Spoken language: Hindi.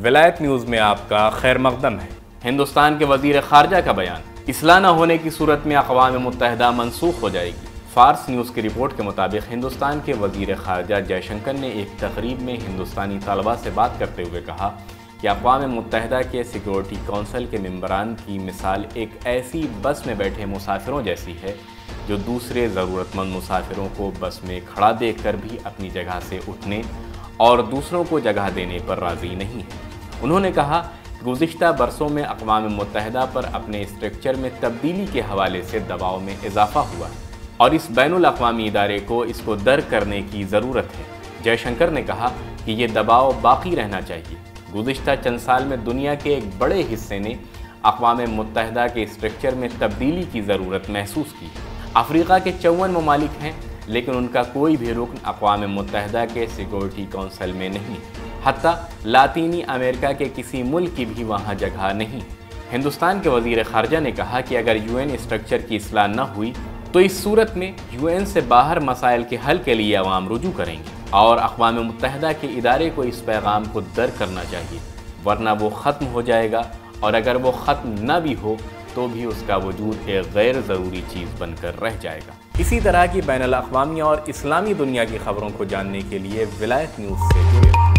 विलायत न्यूज़ में आपका खैर मकदम है। हिंदुस्तान के वजीर खारजा का बयान, इस्लाह न होने की सूरत में अक़वाम मुत्तहिदा मनसूख हो जाएगी। फार्स न्यूज़ की रिपोर्ट के मुताबिक हिंदुस्तान के वजीर खारजा जयशंकर ने एक तकरीब में हिंदुस्तानी तलबा से बात करते हुए कहा कि अक़वाम मुत्तहिदा के सिक्योरिटी काउंसिल के मेंबरान की मिसाल एक ऐसी बस में बैठे मुसाफिरों जैसी है जो दूसरे ज़रूरतमंद मुसाफिरों को बस में खड़ा देखकर भी अपनी जगह से उठने और दूसरों को जगह देने पर राज़ी नहीं है। उन्होंने कहा कि गुज़िश्ता बरसों में अक़वाम मुत्तहिदा पर अपने स्ट्रक्चर में तब्दीली के हवाले से दबाव में इजाफ़ा हुआ है और इस बैनुल अक़वामी इदारे को इसको दर्क करने की ज़रूरत है। जयशंकर ने कहा कि ये दबाव बाकी रहना चाहिए। गुज़िश्ता चंद साल में दुनिया के एक बड़े हिस्से ने अक़वाम मुत्तहिदा के स्ट्रक्चर में तब्दीली की ज़रूरत महसूस की। अफ्रीका के 54 ममालिक हैं, लेकिन उनका कोई भी रुकन अक़वाम मुत्तहिदा के सिक्योरिटी काउंसिल में नहीं, हत्ता लातीनी अमेरिका के किसी मुल्क की भी वहाँ जगह नहीं। हिंदुस्तान के वज़ीर ख़ारजा ने कहा कि अगर यूएन स्ट्रक्चर की इस्लाह न हुई तो इस सूरत में यूएन से बाहर मसाइल के हल के लिए अवाम रुजू करेंगे और अक़वाम मुत्तहिदा के इदारे को इस पैगाम को दर्क करना चाहिए, वरना वो ख़त्म हो जाएगा और अगर वो ख़त्म न भी हो तो भी उसका वजूद एक गैर ज़रूरी चीज़ बनकर रह जाएगा। इसी तरह की बैनुल अक़वामी और इस्लामी दुनिया की खबरों को जानने के लिए विलायत न्यूज़ से जुड़े रहें।